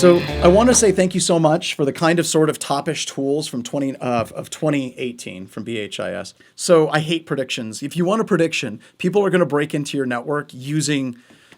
So I want to say thank you so much for the kind of sort of top-ish tools from 2018 from BHIS. So I hate predictions. If you want a prediction, people are going to break into your network using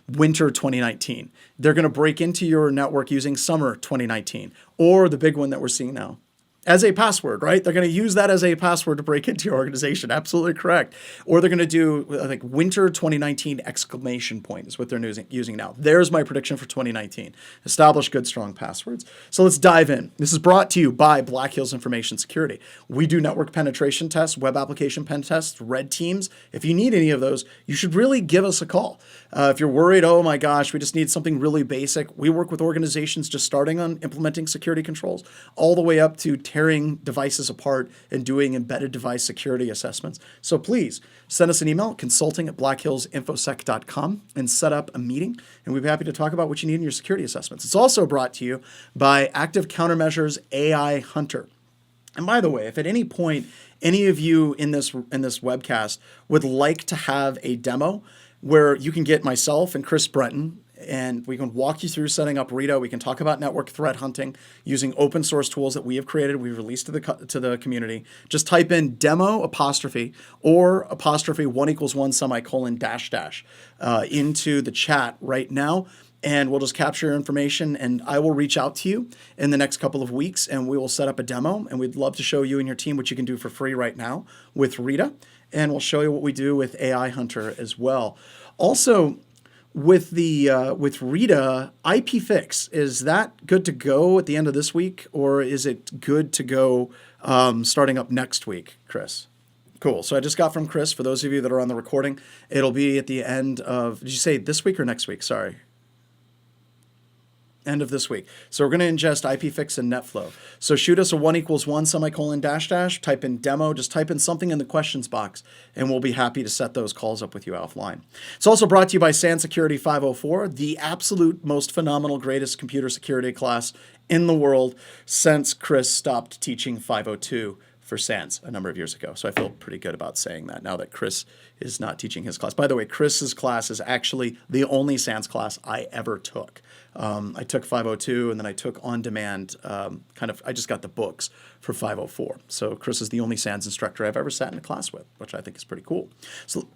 winter 2019. They're going to break into your network using summer 2019, or the big one that we're seeing now, as a password, right? They're going to use that as a password to break into your organization. Absolutely correct. Or they're going to do, I think, winter 2019 exclamation point is what they're using now. There's my prediction for 2019. Establish good, strong passwords. So let's dive in. This is brought to you by Black Hills Information Security. We do network penetration tests, web application pen tests, red teams. If you need any of those, you should really give us a call. If you're worried, oh my gosh, we just need something really basic. We work with organizations just starting on implementing security controls all the way up to tearing devices apart and doing embedded device security assessments. So please send us an email, consulting@blackhillsinfosec.com, and set up a meeting. And we'd be happy to talk about what you need in your security assessments. It's also brought to you by Active Countermeasures AI Hunter. And by the way, if at any point any of you in this webcast would like to have a demo where you can get myself and Chris Breton, and we can walk you through setting up Rita. We can talk about network threat hunting using open source tools that we have created, we've released to the community. Just type in demo apostrophe or apostrophe 1 = 1 semicolon dash dash into the chat right now. And we'll just capture your information, and I will reach out to you in the next couple of weeks, and we will set up a demo. And we'd love to show you and your team what you can do for free right now with Rita. And we'll show you what we do with AI Hunter as well. Also, with Rita, IPFix, is that good to go at the end of this week, or is it good to go starting up next week, Chris? Cool. So I just got from Chris, for those of you that are on the recording, it'll be at the end of, did you say this week or next week? Sorry. End of this week. So we're going to ingest IPFix and NetFlow. So shoot us a 1 = 1 semicolon dash dash, type in demo, just type in something in the questions box, and we'll be happy to set those calls up with you offline. It's also brought to you by SAN Security 504, the absolute most phenomenal, greatest computer security class in the world since Chris stopped teaching 502 for SANS a number of years ago. So I feel pretty good about saying that now that Chris is not teaching his class. By the way, Chris's class is actually the only SANS class I ever took. I took 502 and then I took on demand, I just got the books for 504. So Chris is the only SANS instructor I've ever sat in a class with, which I think is pretty cool. So,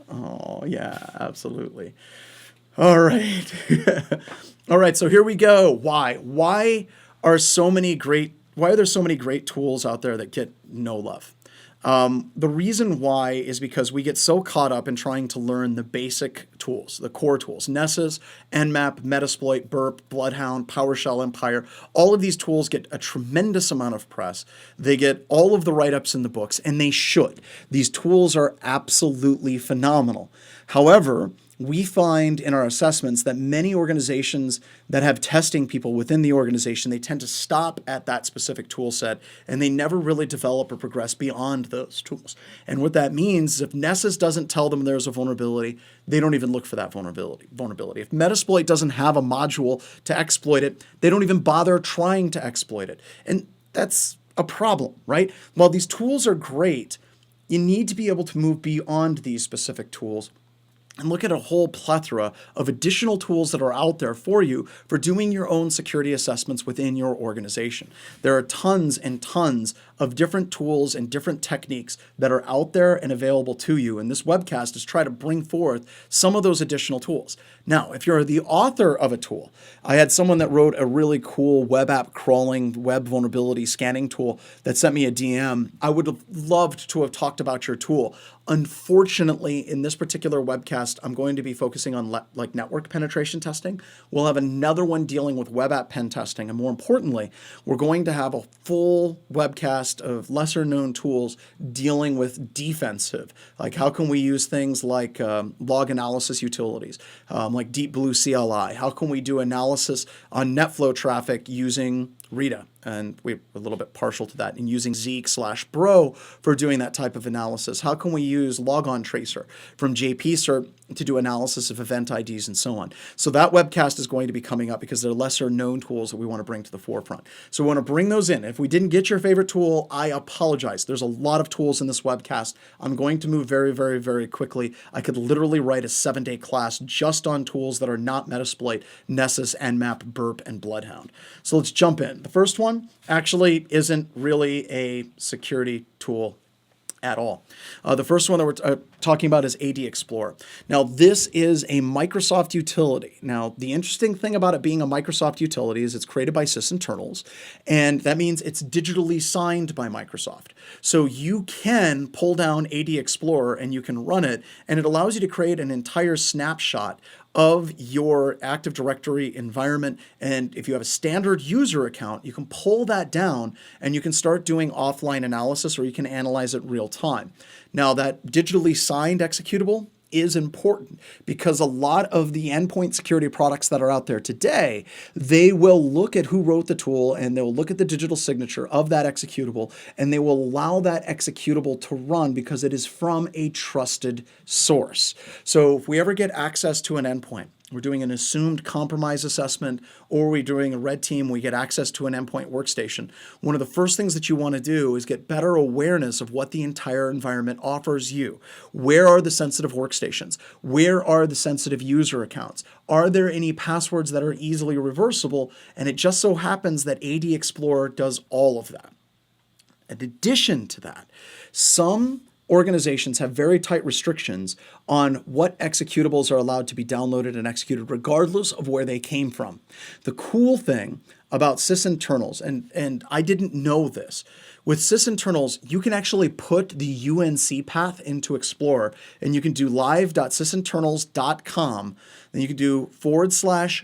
oh yeah, absolutely. All right. All right, so here we go. Why are there so many great tools out there that get no love? The reason why is because we get so caught up in trying to learn the basic tools, the core tools, Nessus, Nmap, Metasploit, Burp, Bloodhound, PowerShell, Empire. All of these tools get a tremendous amount of press. They get all of the write-ups in the books, and they should. These tools are absolutely phenomenal. However, we find in our assessments that many organizations that have testing people within the organization, they tend to stop at that specific tool set, and they never really develop or progress beyond those tools. And what that means is if Nessus doesn't tell them there's a vulnerability, they don't even look for that vulnerability. If Metasploit doesn't have a module to exploit it, they don't even bother trying to exploit it. And that's a problem, right? While these tools are great, you need to be able to move beyond these specific tools and look at a whole plethora of additional tools that are out there for you for doing your own security assessments within your organization. There are tons and tons of different tools and different techniques that are out there and available to you. And this webcast is trying to bring forth some of those additional tools. Now, if you're the author of a tool, I had someone that wrote a really cool web app crawling, web vulnerability scanning tool that sent me a DM. I would have loved to have talked about your tool. Unfortunately, in this particular webcast, I'm going to be focusing on like network penetration testing. We'll have another one dealing with web app pen testing. And more importantly, we're going to have a full webcast of lesser known tools dealing with defensive. Like how can we use things like log analysis utilities, like Deep Blue CLI? How can we do analysis on NetFlow traffic using Rita, and we're a little bit partial to that, and using Zeek/Bro for doing that type of analysis. How can we use Logon Tracer from JPCert to do analysis of event IDs and so on? So that webcast is going to be coming up because they're lesser known tools that we want to bring to the forefront. So we want to bring those in. If we didn't get your favorite tool, I apologize. There's a lot of tools in this webcast. I'm going to move very, very, very quickly. I could literally write a 7-day class just on tools that are not Metasploit, Nessus, Nmap, Burp, and Bloodhound. So let's jump in. The first one actually isn't really a security tool at all. The first one that we're talking about is ADExplorer. Now, this is a Microsoft utility. Now, the interesting thing about it being a Microsoft utility is it's created by sysinternals, and that means it's digitally signed by Microsoft. So you can pull down ADExplorer and you can run it, and it allows you to create an entire snapshot of your Active Directory environment. And if you have a standard user account, you can pull that down and you can start doing offline analysis, or you can analyze it real time. Now, that digitally signed executable is important because a lot of the endpoint security products that are out there today, they will look at who wrote the tool and they'll look at the digital signature of that executable, and they will allow that executable to run because it is from a trusted source. So if we ever get access to an endpoint, we're doing an assumed compromise assessment, or we're doing a red team, we get access to an endpoint workstation. One of the first things that you want to do is get better awareness of what the entire environment offers you. Where are the sensitive workstations? Where are the sensitive user accounts? Are there any passwords that are easily reversible? And it just so happens that ADExplorer does all of that. In addition to that, some organizations have very tight restrictions on what executables are allowed to be downloaded and executed, regardless of where they came from. The cool thing about sysinternals, and I didn't know this, with sysinternals, you can actually put the UNC path into Explorer, and you can do live.sysinternals.com, then you can do /tools.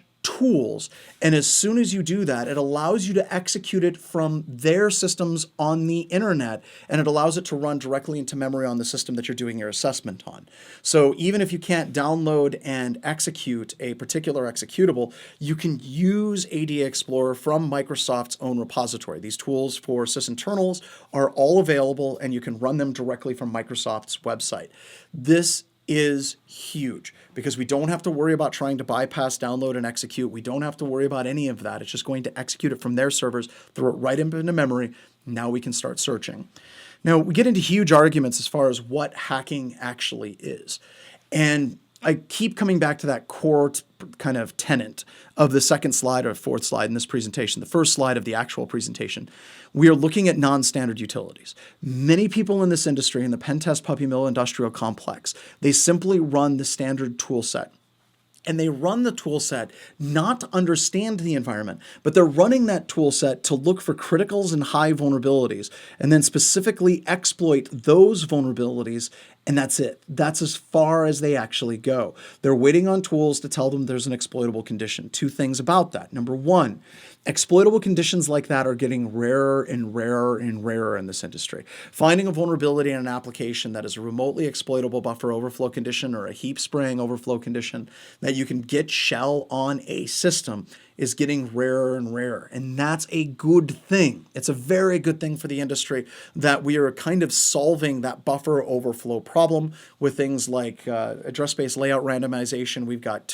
And as soon as you do that, it allows you to execute it from their systems on the internet, and it allows it to run directly into memory on the system that you're doing your assessment on. So even if you can't download and execute a particular executable, you can use ADExplorer from Microsoft's own repository. These tools for sysinternals are all available, and you can run them directly from Microsoft's website. This is huge because we don't have to worry about trying to bypass, download, and execute. We don't have to worry about any of that. It's just going to execute it from their servers, throw it right into memory. Now we can start searching. Now, we get into huge arguments as far as what hacking actually is. And I keep coming back to that core kind of tenet of the second slide or fourth slide in this presentation, the first slide of the actual presentation. We are looking at non-standard utilities. Many people in this industry, in the pen test puppy mill industrial complex, they simply run the standard tool set. And they run the tool set not to understand the environment, but they're running that tool set to look for criticals and high vulnerabilities, and then specifically exploit those vulnerabilities, and that's it. That's as far as they actually go. They're waiting on tools to tell them there's an exploitable condition. Two things about that. Number one, exploitable conditions like that are getting rarer and rarer and rarer in this industry. Finding a vulnerability in an application that is a remotely exploitable buffer overflow condition or a heap spraying overflow condition that you can get shell on a system is getting rarer and rarer. And that's a good thing. It's a very good thing for the industry that we are kind of solving that buffer overflow problem with things like address space layout randomization. We've got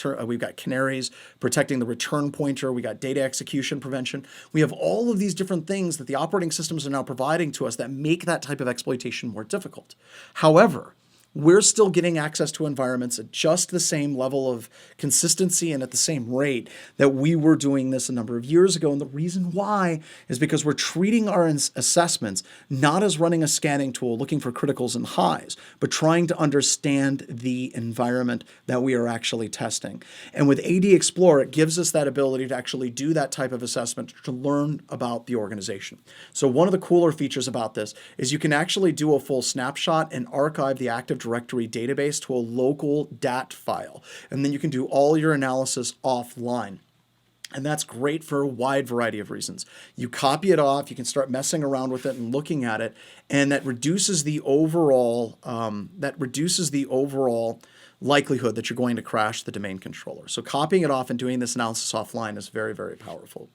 canaries protecting the return pointer. We got data execution prevention. We have all of these different things that the operating systems are now providing to us that make that type of exploitation more difficult. However, we're still getting access to environments at just the same level of consistency and at the same rate that we were doing this a number of years ago. And the reason why is because we're treating our assessments not as running a scanning tool looking for criticals and highs, but trying to understand the environment that we are actually testing. And with ADExplorer, it gives us that ability to actually do that type of assessment to learn about the organization. So one of the cooler features about this is you can actually do a full snapshot and archive the Active Directory database to a local DAT file. And then you can do all your analysis offline. And that's great for a wide variety of reasons. You copy it off, you can start messing around with it and looking at it, and that reduces the overall likelihood that you're going to crash the domain controller. So copying it off and doing this analysis offline is very, very powerful.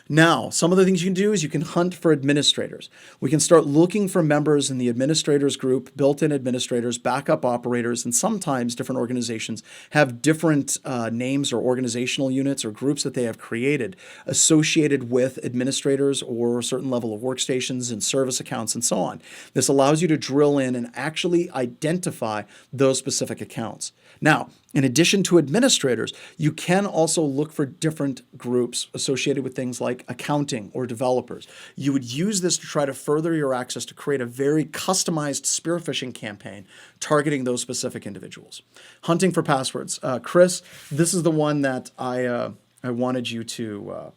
Now, some of the things you can do is you can hunt for administrators. We can start looking for members in the administrators group, built-in administrators, backup operators, and sometimes different organizations have different names or organizational units or groups that they have created associated with administrators or a certain level of workstations and service accounts and so on. This allows you to drill in and actually identify those specific accounts. Now, in addition to administrators, you can also look for different groups associated with things like accounting or developers. You would use this to try to further your access to create a very customized spear phishing campaign targeting those specific individuals. Hunting for passwords. Chris, this is the one that I wanted you to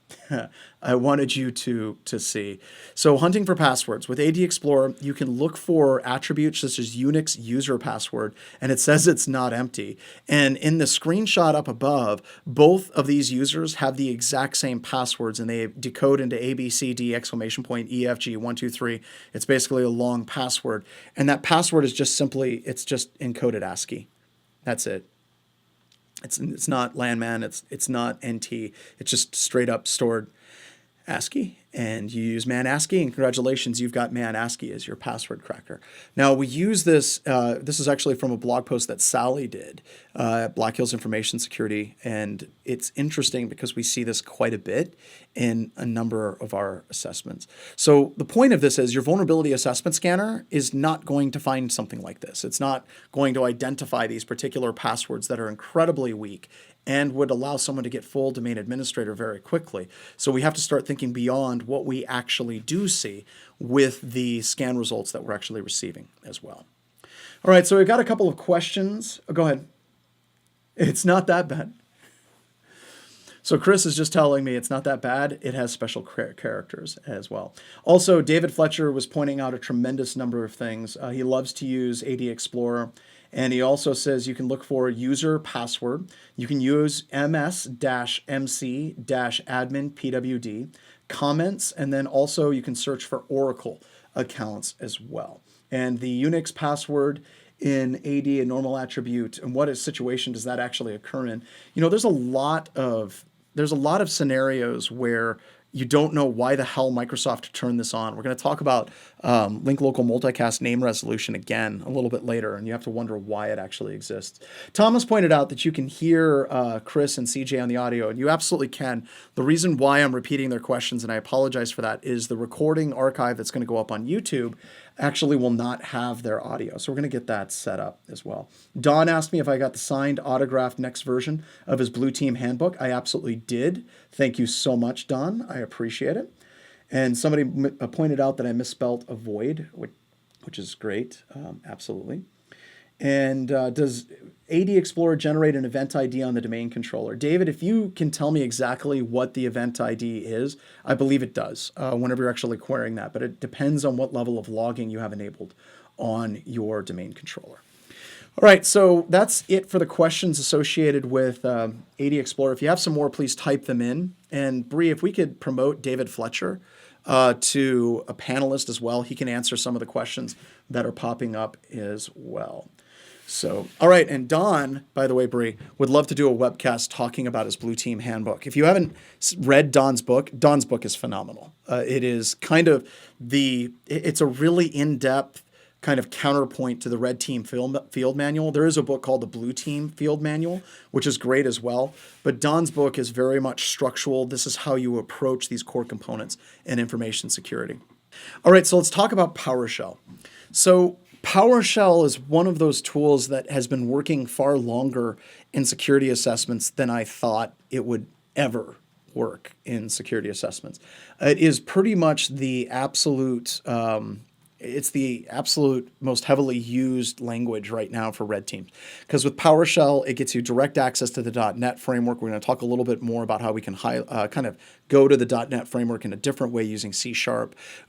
see. So hunting for passwords with ADExplorer, you can look for attributes such as Unix user password, and it says it's not empty. And in the screenshot up above, both of these users have the exact same passwords, and they decode into ABCD exclamation point EFG 123. It's basically a long password, and that password is just simply just encoded ASCII. That's it. It's not landman, it's not NT, it's just straight up stored ASCII, and you use man ASCII, and congratulations, you've got man ASCII as your password cracker. Now we use this, this is actually from a blog post that Sally did at Black Hills Information Security, and it's interesting because we see this quite a bit in a number of our assessments. So the point of this is your vulnerability assessment scanner is not going to find something like this. It's not going to identify these particular passwords that are incredibly weak and would allow someone to get full domain administrator very quickly. So we have to start thinking beyond what we actually do see with the scan results that we're actually receiving as well. All right, so we've got a couple of questions. Oh, go ahead. It's not that bad. So Chris is just telling me it's not that bad. It has special characters as well. Also, David Fletcher was pointing out a tremendous number of things. He loves to use ADExplorer. And he also says you can look for user password. You can use ms-mc-admin pwd, comments, and then also you can search for Oracle accounts as well. And the Unix password in AD, a normal attribute, and what situation does that actually occur in? You know, there's a lot of scenarios where you don't know why the hell Microsoft turned this on. We're going to talk about link local multicast name resolution again a little bit later, and you have to wonder why it actually exists. Thomas pointed out that you can hear Chris and CJ on the audio, and you absolutely can. The reason why I'm repeating their questions, and I apologize for that, is the recording archive that's going to go up on YouTube actually will not have their audio. So we're going to get that set up as well. Don asked me if I got the signed, autographed next version of his Blue Team handbook. I absolutely did. Thank you so much, Don. I appreciate it. And somebody pointed out that I misspelled avoid, which is great. Absolutely. And does ADExplorer generate an event ID on the domain controller? David, if you can tell me exactly what the event ID is, I believe it does whenever you're actually querying that, but it depends on what level of logging you have enabled on your domain controller. All right, so that's it for the questions associated with ADExplorer. If you have some more, please type them in. And Bree, if we could promote David Fletcher to a panelist as well, he can answer some of the questions that are popping up as well. So, all right, and Don, by the way, Bree, would love to do a webcast talking about his Blue Team handbook. If you haven't read Don's book is phenomenal. It is kind of it's a really in-depth kind of counterpoint to the Red Team field manual. There is a book called the Blue Team Field Manual, which is great as well. But Don's book is very much structural. This is how you approach these core components in information security. All right, so let's talk about PowerShell. So PowerShell is one of those tools that has been working far longer in security assessments than I thought it would ever work in security assessments. It is pretty much the absolute it's the absolute most heavily used language right now for red teams. Because with PowerShell, it gets you direct access to the .NET framework. We're going to talk a little bit more about how we can kind of go to the .NET framework in a different way using C#.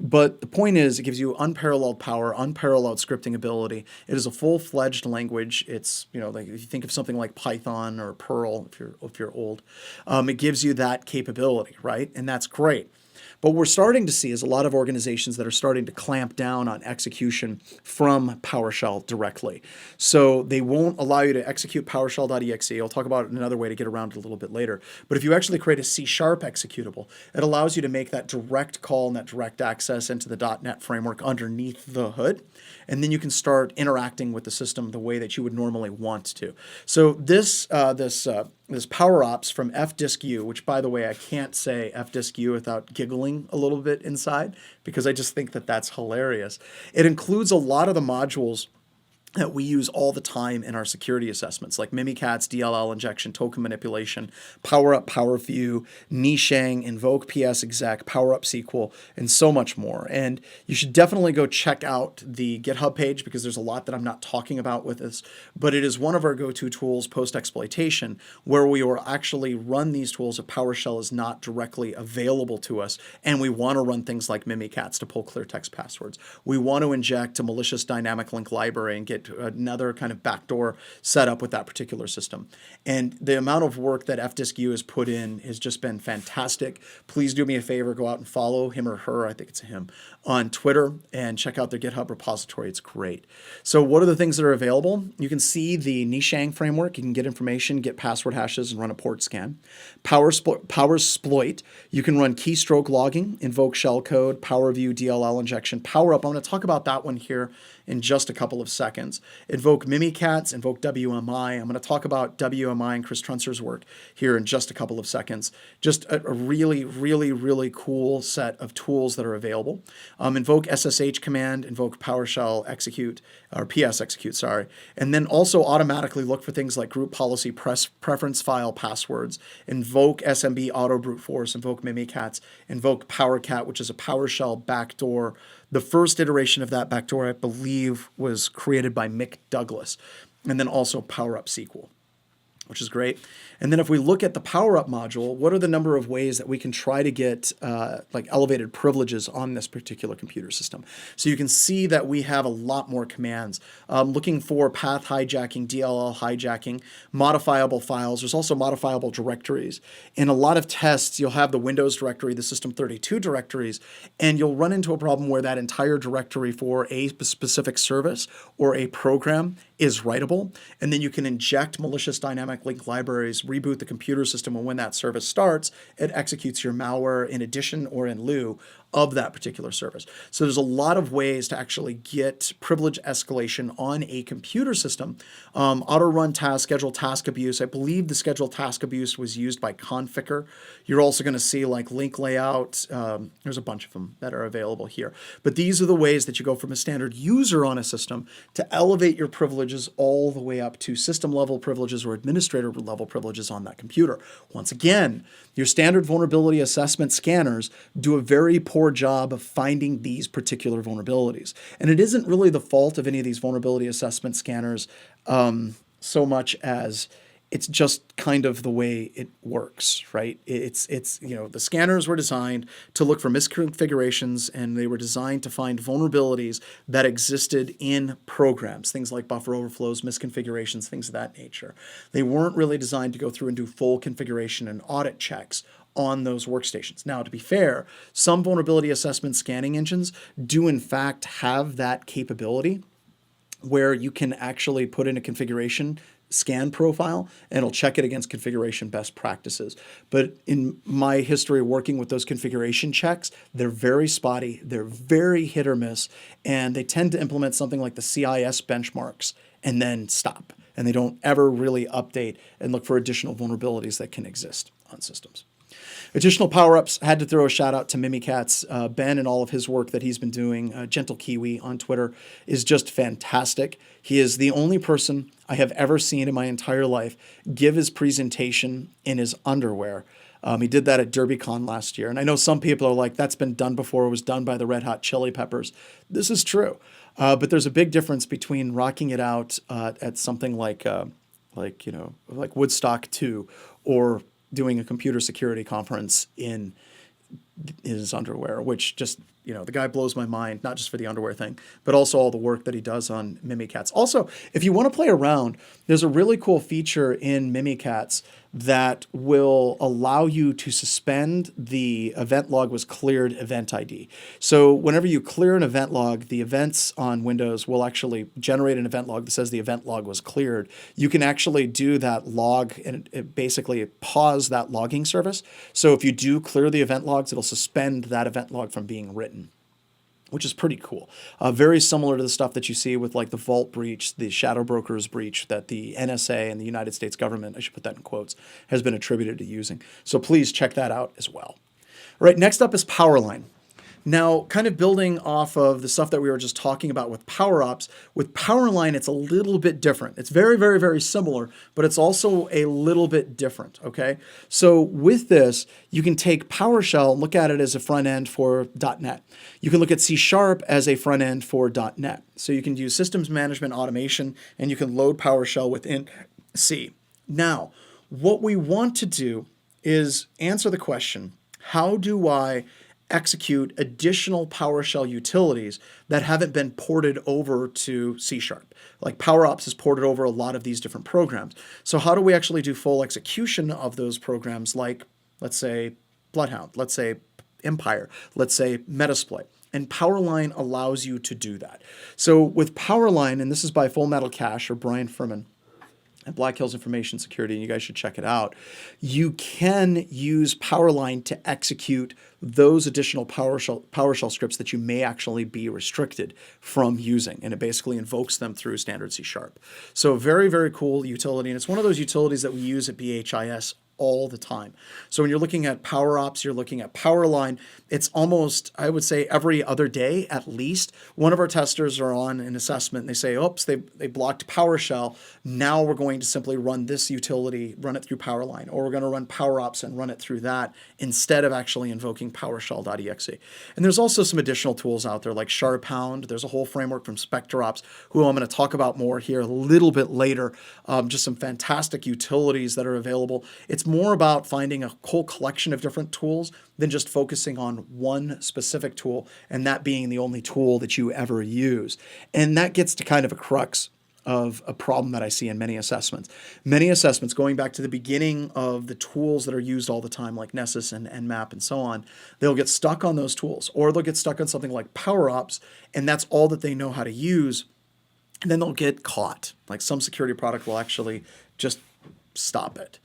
But the point is, it gives you unparalleled power, unparalleled scripting ability. It is a full-fledged language. It's, you know, like if you think of something like Python or Perl, if you're old, it gives you that capability, right? And that's great. But what we're starting to see is a lot of organizations that are starting to clamp down on execution from PowerShell directly. So they won't allow you to execute PowerShell.exe. I'll talk about another way to get around it a little bit later. But if you actually create a C# executable, it allows you to make that direct call and that direct access into the .NET framework underneath the hood. And then you can start interacting with the system the way that you would normally want to. So this PowerOPS from fdisk-u, which, by the way, I can't say fdisk-u without giggling a little bit inside because I just think that that's hilarious. It includes a lot of the modules that we use all the time in our security assessments, like Mimikatz, DLL injection, token manipulation, PowerUp, PowerView, Nishang, invoke PS exec, PowerUp SQL, and so much more. And you should definitely go check out the GitHub page because there's a lot that I'm not talking about with this, but it is one of our go-to tools post-exploitation where we will actually run these tools if PowerShell is not directly available to us, and we want to run things like Mimikatz to pull clear text passwords. We want to inject a malicious dynamic link library and get another kind of backdoor setup with that particular system. And the amount of work that fdisk-u has put in has just been fantastic. Please do me a favor, go out and follow him or her, I think it's a him, on Twitter and check out their GitHub repository. It's great. So what are the things that are available? You can see the Nishang framework. You can get information, get password hashes, and run a port scan. PowerSploit. You can run keystroke logging, invoke shellcode, PowerView, DLL injection, PowerUp. I'm going to talk about that one here in just a couple of seconds. Invoke Mimikatz, invoke WMI. I'm going to talk about WMI and Chris Trunser's work here in just a couple of seconds. Just a really, really, really cool set of tools that are available. Invoke SSH command, invoke PowerShell execute, or PS execute, sorry. And then also automatically look for things like group policy preference file passwords, invoke SMB auto brute force, invoke Mimikatz, invoke PowerCat, which is a PowerShell backdoor. The first iteration of that backdoor, I believe, was created by Mick Douglas. And then also PowerUp SQL, which is great. And then if we look at the PowerUp module, what are the number of ways that we can try to get like elevated privileges on this particular computer system? So you can see that we have a lot more commands. Looking for path hijacking, DLL hijacking, modifiable files. There's also modifiable directories. In a lot of tests, you'll have the Windows directory, the System32 directories, and you'll run into a problem where that entire directory for a specific service or a program is writable. And then you can inject malicious dynamic link libraries, reboot the computer system, and when that service starts, it executes your malware in addition or in lieu of that particular service. So there's a lot of ways to actually get privilege escalation on a computer system. Auto run task, schedule task abuse. I believe the schedule task abuse was used by Conficker. You're also going to see like link layout. There's a bunch of them that are available here. But these are the ways that you go from a standard user on a system to elevate your privileges all the way up to system level privileges or administrator level privileges on that computer. Once again, your standard vulnerability assessment scanners do a very poor job of finding these particular vulnerabilities. And it isn't really the fault of any of these vulnerability assessment scanners so much as it's just kind of the way it works, right? It's the scanners were designed to look for misconfigurations, and they were designed to find vulnerabilities that existed in programs, things like buffer overflows, misconfigurations, things of that nature. They weren't really designed to go through and do full configuration and audit checks on those workstations. Now, to be fair, some vulnerability assessment scanning engines do in fact have that capability where you can actually put in a configuration scan profile and it'll check it against configuration best practices. But in my history of working with those configuration checks, they're very spotty, they're very hit or miss, and they tend to implement something like the CIS benchmarks and then stop. And they don't ever really update and look for additional vulnerabilities that can exist on systems. Additional power-ups, had to throw a shout out to Mimikatz. Ben and all of his work that he's been doing. Gentle Kiwi on Twitter is just fantastic. He is the only person I have ever seen in my entire life give his presentation in his underwear. He did that at DerbyCon last year. And I know some people are like, that's been done before. It was done by the Red Hot Chili Peppers. This is true. But there's a big difference between rocking it out at something like Woodstock 2 or doing a computer security conference in his underwear, which just the guy blows my mind, not just for the underwear thing, but also all the work that he does on Mimikatz. Also, if you want to play around, there's a really cool feature in Mimikatz that will allow you to suspend the event log was cleared event ID. So whenever you clear an event log, the events on Windows will actually generate an event log that says the event log was cleared. You can actually do that log and it basically pause that logging service. So if you do clear the event logs, it'll suspend that event log from being written, which is pretty cool. Very similar to the stuff that you see with like the Vault breach, the Shadow Brokers breach that the NSA and the United States government, I should put that in quotes, has been attributed to using. So please check that out as well. All right, next up is Powerline. Now, kind of building off of the stuff that we were just talking about with PowerOPS, with Powerline, it's a little bit different. It's very, very, very similar, but it's also a little bit different, okay? So with this, you can take PowerShell and look at it as a front end for .NET. You can look at C# as a front end for .NET. So you can use systems management automation, and you can load PowerShell within C. Now, what we want to do is answer the question, how do I execute additional PowerShell utilities that haven't been ported over to C#? Like PowerOPS has ported over a lot of these different programs. So how do we actually do full execution of those programs like, let's say, Bloodhound, let's say Empire, let's say Metasploit? And Powerline allows you to do that. So with Powerline, and this is by Full Metal Cache or Brian Furman at Black Hills Information Security, and you guys should check it out, you can use Powerline to execute those additional PowerShell scripts that you may actually be restricted from using, and it basically invokes them through standard C#. So very, very cool utility, and it's one of those utilities that we use at BHIS all the time. So when you're looking at PowerOPS, you're looking at Powerline, it's almost, I would say, every other day at least. One of our testers are on an assessment and they say, oops, they blocked PowerShell. Now we're going to simply run this utility, run it through Powerline, or we're going to run PowerOPS and run it through that instead of actually invoking PowerShell.exe. And there's also some additional tools out there like SharpHound. There's a whole framework from SpectreOps, who I'm going to talk about more here a little bit later. Just some fantastic utilities that are available. It's more about finding a whole collection of different tools than just focusing on one specific tool, and that being the only tool that you ever use. And that gets to kind of a crux of a problem that I see in many assessments. Many assessments, going back to the beginning of the tools that are used all the time, like Nessus and Nmap and so on, they'll get stuck on those tools, or they'll get stuck on something like PowerOPS, and that's all that they know how to use, and then they'll get caught. Like some security product will actually just stop it.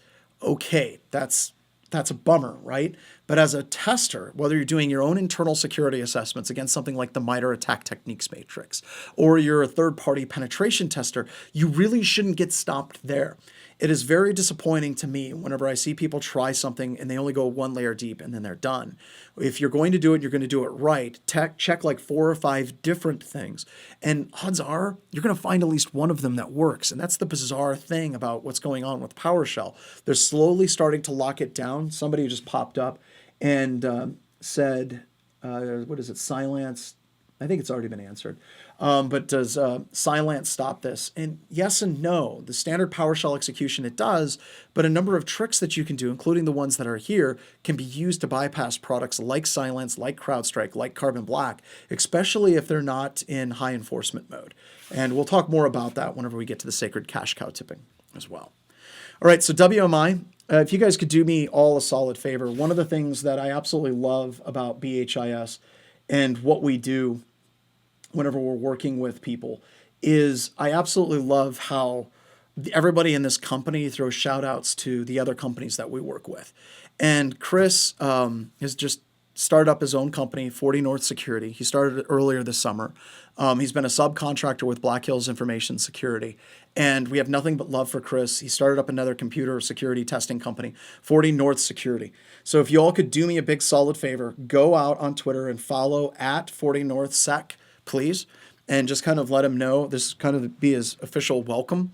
Okay, that's a bummer, right? But as a tester, whether you're doing your own internal security assessments against something like the MITRE attack techniques matrix, or you're a third-party penetration tester, you really shouldn't get stopped there. It is very disappointing to me whenever I see people try something and they only go one layer deep and then they're done. If you're going to do it, you're going to do it right. Check like 4 or 5 different things. And odds are you're going to find at least one of them that works. And that's the bizarre thing about what's going on with PowerShell. They're slowly starting to lock it down. Somebody just popped up and said, what is it, Silence? I think it's already been answered. But does Silence stop this? And yes and no. The standard PowerShell execution, it does, but a number of tricks that you can do, including the ones that are here, can be used to bypass products like Silence, like CrowdStrike, like Carbon Black, especially if they're not in high enforcement mode. And we'll talk more about that whenever we get to the sacred cash cow tipping as well. All right, so WMI, if you guys could do me all a solid favor, one of the things that I absolutely love about BHIS and what we do whenever we're working with people is I absolutely love how everybody in this company throws shout outs to the other companies that we work with. And Chris has just started up his own company, 40 North Security. He started it earlier this summer. He's been a subcontractor with Black Hills Information Security. And we have nothing but love for Chris. He started up another computer security testing company, 40 North Security. So if you all could do me a big solid favor, go out on Twitter and follow at 40 North Sec, please, and just kind of let him know. This kind of be his official welcome.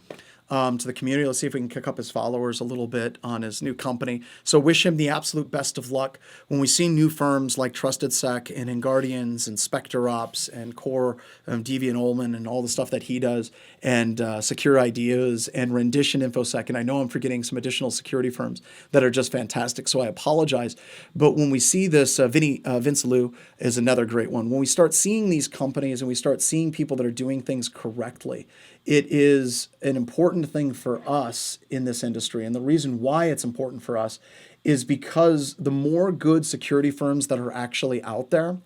to the community. Let's see if we can kick up his followers a little bit on his new company. So wish him the absolute best of luck. When we see new firms like TrustedSec and InGuardians and SpectreOps and Core, Deviant Olman and all the stuff that he does, and Secure Ideas and Rendition Infosec, and I know I'm forgetting some additional security firms that are just fantastic, so I apologize. But when we see this, Vince Liu is another great one. When we start seeing these companies and we start seeing people that are doing things correctly, it is an important thing for us in this industry. And the reason why it's important for us is because the more good security firms that are actually out there,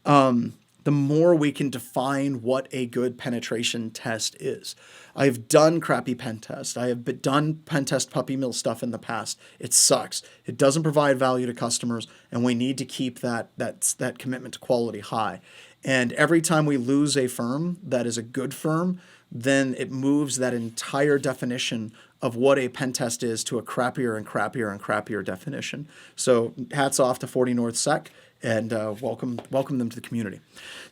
the more we can define what a good penetration test is. I've done crappy pen tests. I have done pen test puppy mill stuff in the past. It sucks. It doesn't provide value to customers, and we need to keep that commitment to quality high. And every time we lose a firm that is a good firm, then it moves that entire definition of what a pen test is to a crappier and crappier and crappier definition. So hats off to 40 North Sec, and welcome them to the community.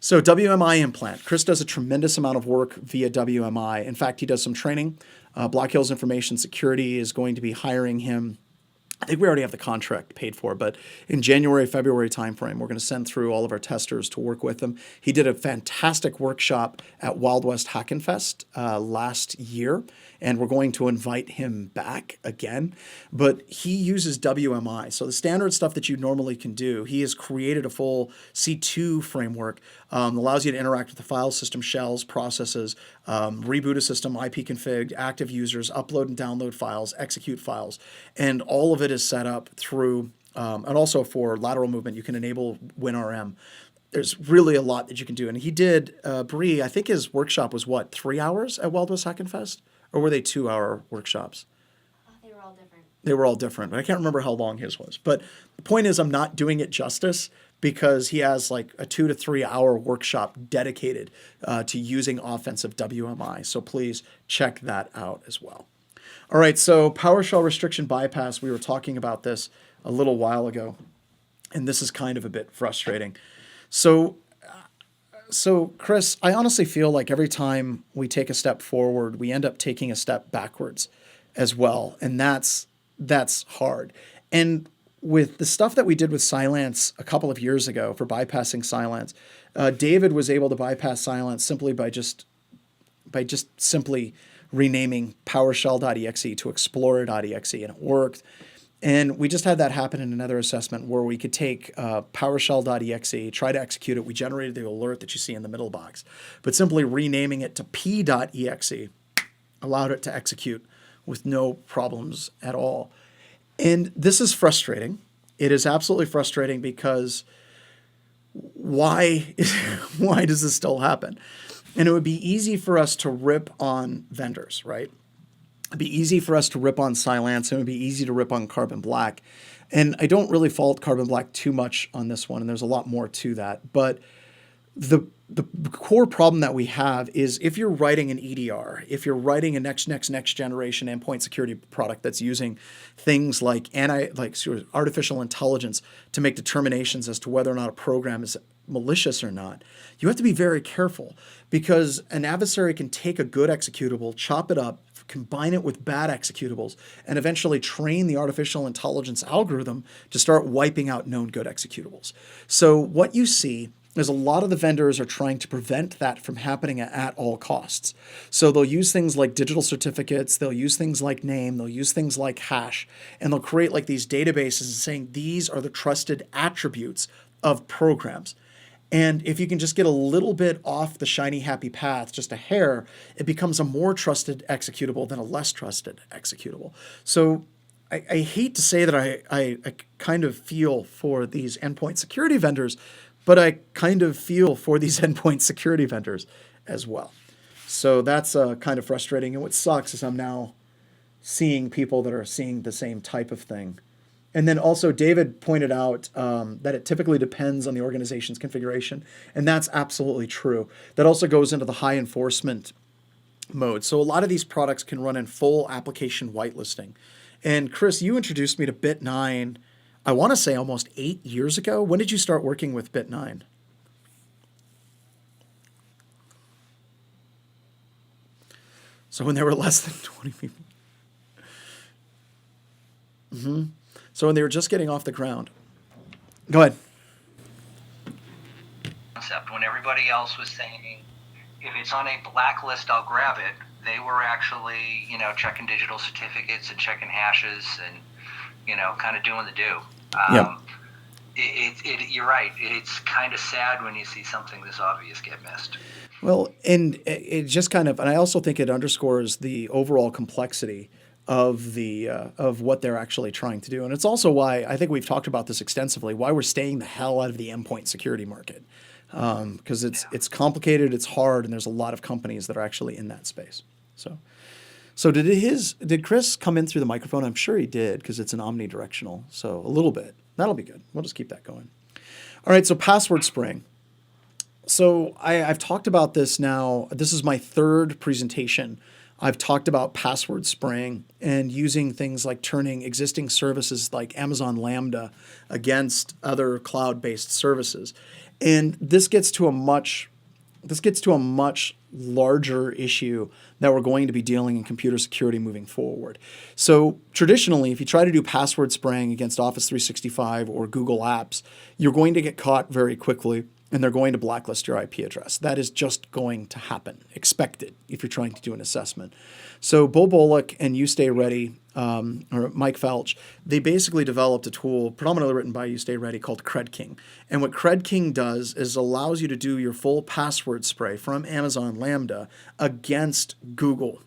So WMI implant. Chris does a tremendous amount of work via WMI. In fact, he does some training. Black Hills Information Security is going to be hiring him. I think we already have the contract paid for, but in January, February timeframe, we're going to send through all of our testers to work with him. He did a fantastic workshop at Wild West Hackenfest last year, and we're going to invite him back again. But he uses WMI. So the standard stuff that you normally can do, he has created a full C2 framework that allows you to interact with the file system, shells, processes, reboot a system, ipconfig, active users, upload and download files, execute files, and all of it is set up through, and also for lateral movement, you can enable WinRM. There's really a lot that you can do. And he did, Bree, I think his workshop was what, 3 hours at Wild West Hackenfest? Or were they 2-hour workshops? They were all different. They were all different, but I can't remember how long his was. But the point is, I'm not doing it justice because he has like a 2 to 3 hour workshop dedicated to using offensive WMI. So please check that out as well. All right, so PowerShell restriction bypass, we were talking about this a little while ago, and this is kind of a bit frustrating. So Chris, I honestly feel like every time we take a step forward, we end up taking a step backwards as well, and that's hard. And with the stuff that we did with Cylance a couple of years ago for bypassing Cylance, David was able to bypass Cylance simply by just simply renaming PowerShell.exe to Explorer.exe, and it worked. And we just had that happen in another assessment where we could take PowerShell.exe, try to execute it. We generated the alert that you see in the middle box. But simply renaming it to P.exe allowed it to execute with no problems at all. And this is frustrating. It is absolutely frustrating because why does this still happen? And it would be easy for us to rip on vendors, right? It'd be easy for us to rip on Cylance, and it would be easy to rip on Carbon Black. And I don't really fault Carbon Black too much on this one, and there's a lot more to that. But the core problem that we have is if you're writing an EDR, if you're writing a next generation endpoint security product that's using things like artificial intelligence to make determinations as to whether or not a program is malicious or not, you have to be very careful because an adversary can take a good executable, chop it up, combine it with bad executables, and eventually train the artificial intelligence algorithm to start wiping out known good executables. So what you see is a lot of the vendors are trying to prevent that from happening at all costs. So they'll use things like digital certificates, they'll use things like name, they'll use things like hash, and they'll create like these databases saying these are the trusted attributes of programs. And if you can just get a little bit off the shiny happy path, just a hair, it becomes a more trusted executable than a less trusted executable. So I hate to say that I kind of feel for these endpoint security vendors, but I kind of feel for these endpoint security vendors as well. So that's kind of frustrating. And what sucks is I'm now seeing people that are seeing the same type of thing. And then also David pointed out that it typically depends on the organization's configuration. And that's absolutely true. That also goes into the high enforcement mode. So a lot of these products can run in full application whitelisting. And Chris, you introduced me to Bit9, I want to say almost 8 years ago. When did you start working with Bit9? So when there were less than 20 people. So when they were just getting off the ground. Go ahead. Concept when everybody else was saying, if it's on a blacklist, I'll grab it. They were actually, checking digital certificates and checking hashes and, kind of doing the do. Yep. You're right. It's kind of sad when you see something this obvious get missed. Well, and it just kind of, and I also think it underscores the overall complexity of of what they're actually trying to do. And it's also why I think we've talked about this extensively, why we're staying the hell out of the endpoint security market. Because it's complicated, it's hard, and there's a lot of companies that are actually in that space. So did Chris come in through the microphone? I'm sure he did, because it's an omnidirectional. So a little bit. That'll be good. We'll just keep that going. All right, so password spraying. So I've talked about this now. This is my third presentation. I've talked about password spraying and using things like turning existing services like Amazon Lambda against other cloud-based services. And this gets to a much larger issue that we're going to be dealing in computer security moving forward. So traditionally, if you try to do password spraying against Office 365 or Google Apps, you're going to get caught very quickly, and they're going to blacklist your IP address. That is just going to happen, expected, if you're trying to do an assessment. So Bo Bullock and You Stay Ready, or Mike Felch, they basically developed a tool predominantly written by You Stay Ready called CredKing. And what CredKing does is allows you to do your full password spray from Amazon Lambda against Google.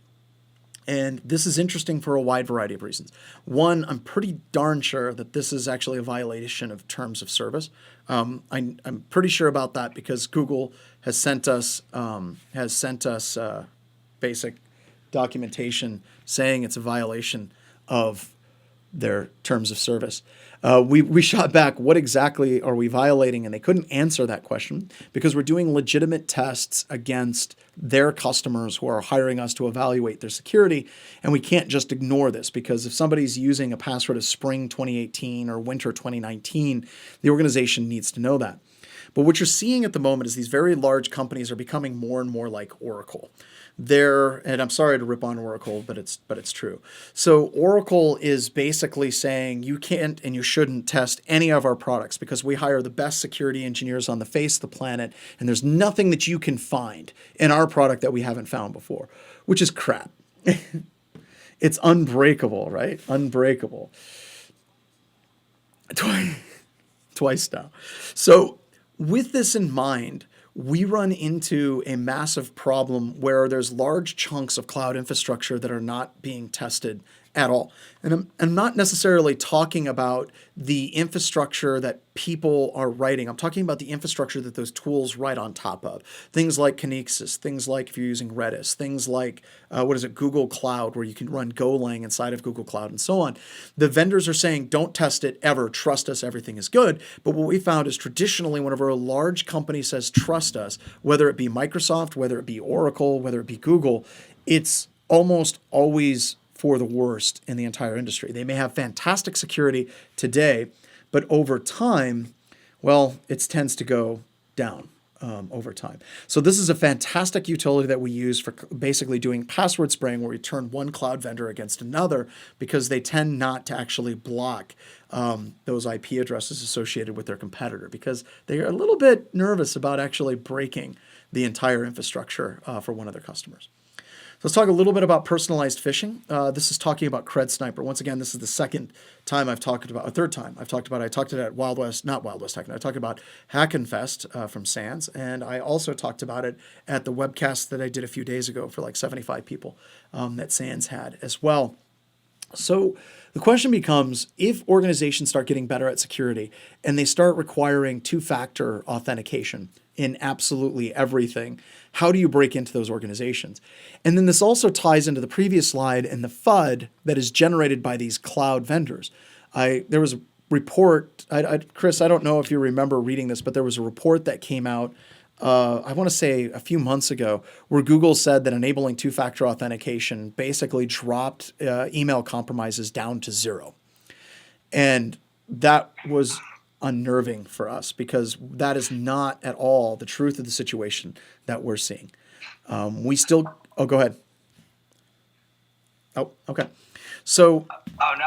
And this is interesting for a wide variety of reasons. One, I'm pretty darn sure that this is actually a violation of terms of service. I'm pretty sure about that because Google has sent us basic documentation saying it's a violation of their terms of service. We shot back, what exactly are we violating? And they couldn't answer that question because we're doing legitimate tests against their customers who are hiring us to evaluate their security. And we can't just ignore this because if somebody's using a password of spring 2018 or winter 2019, the organization needs to know that. But what you're seeing at the moment is these very large companies are becoming more and more like Oracle. And I'm sorry to rip on Oracle, but it's true. So Oracle is basically saying you can't and you shouldn't test any of our products because we hire the best security engineers on the face of the planet, and there's nothing that you can find in our product that we haven't found before, which is crap. It's unbreakable, right? Unbreakable. Twice now. So with this in mind, we run into a massive problem where there's large chunks of cloud infrastructure that are not being tested at all. And I'm not necessarily talking about the infrastructure that people are writing. I'm talking about the infrastructure that those tools write on top of. Things like Kinesis, things like if you're using Redis, things like, Google Cloud, where you can run Golang inside of Google Cloud and so on. The vendors are saying, don't test it ever, trust us, everything is good. But what we found is traditionally whenever a large company says, trust us, whether it be Microsoft, whether it be Oracle, whether it be Google, it's almost always for the worst in the entire industry. They may have fantastic security today, but over time, well, it tends to go down over time. So this is a fantastic utility that we use for basically doing password spraying where we turn one cloud vendor against another because they tend not to actually block those IP addresses associated with their competitor because they are a little bit nervous about actually breaking the entire infrastructure for one of their customers. Let's talk a little bit about personalized phishing. This is talking about CredSniper. Once again, this is the third time I've talked about it. I talked about it at Wild West Tech. I talked about Hackenfest from SANS, and I also talked about it at the webcast that I did a few days ago for like 75 people that SANS had as well. So the question becomes, if organizations start getting better at security and they start requiring two-factor authentication in absolutely everything, how do you break into those organizations? And then this also ties into the previous slide and the FUD that is generated by these cloud vendors. There was a report, Chris, I don't know if you remember reading this, but there was a report that came out I want to say a few months ago, where Google said that enabling two-factor authentication basically dropped email compromises down to 0. And that was unnerving for us because that is not at all the truth of the situation that we're seeing. Go ahead. Oh, okay. So Oh no,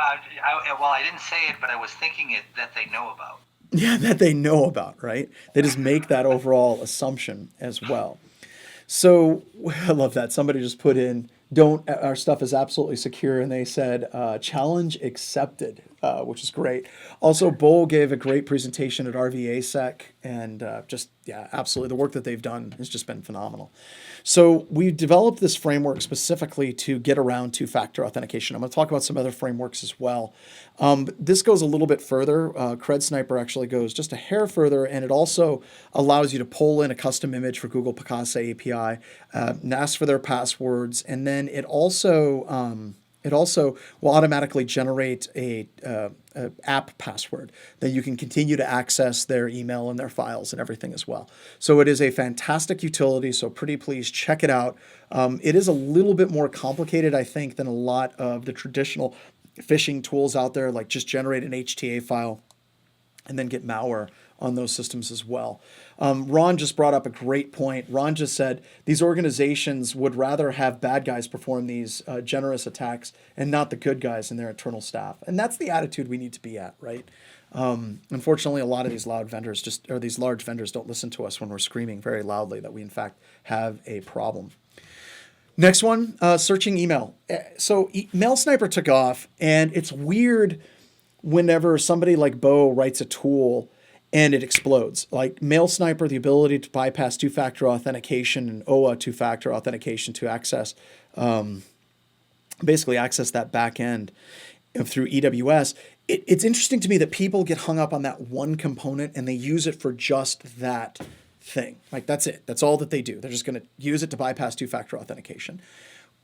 well, I didn't say it, but I was thinking it that they know about. yeah, that they know about, right? They just make that overall assumption as well. So I love that. Somebody just put in, don't, our stuff is absolutely secure. And they said, challenge accepted, which is great. Also, Bull gave a great presentation at RVASec and just, yeah, absolutely. The work that they've done has just been phenomenal. So we developed this framework specifically to get around two-factor authentication. I'm going to talk about some other frameworks as well. This goes a little bit further. CredSniper actually goes just a hair further, and it also allows you to pull in a custom image for Google Picasa API, and ask for their passwords, and then it also will automatically generate a app password that you can continue to access their email and their files and everything as well. So it is a fantastic utility. So pretty please check it out. It is a little bit more complicated, I think, than a lot of the traditional phishing tools out there, like just generate an HTA file and then get malware on those systems as well. Ron just brought up a great point. Ron just said these organizations would rather have bad guys perform these generous attacks and not the good guys in their internal staff. And that's the attitude we need to be at, right? Unfortunately, a lot of these large vendors don't listen to us when we're screaming very loudly that we, in fact, have a problem. Next one, searching email. So Mail Sniper took off, and it's weird whenever somebody like Bo writes a tool and it explodes. Like Mail Sniper, the ability to bypass two-factor authentication and OA two-factor authentication to access, basically access that back end through EWS. It's interesting to me that people get hung up on that one component and they use it for just that thing. Like that's it. That's all that they do. They're just going to use it to bypass two-factor authentication.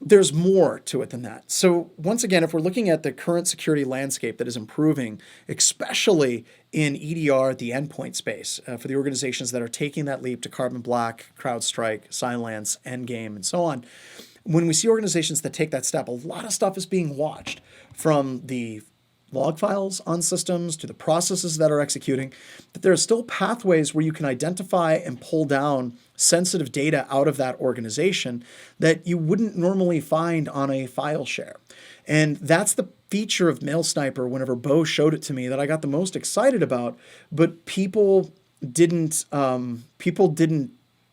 There's more to it than that. So once again, if we're looking at the current security landscape that is improving, especially in EDR, the endpoint space, for the organizations that are taking that leap to Carbon Black, CrowdStrike, Cylance, Endgame, and so on, when we see organizations that take that step, a lot of stuff is being watched, from the log files on systems to the processes that are executing, but there are still pathways where you can identify and pull down sensitive data out of that organization that you wouldn't normally find on a file share. And that's the feature of Mail Sniper whenever Bo showed it to me that I got the most excited about, but people didn't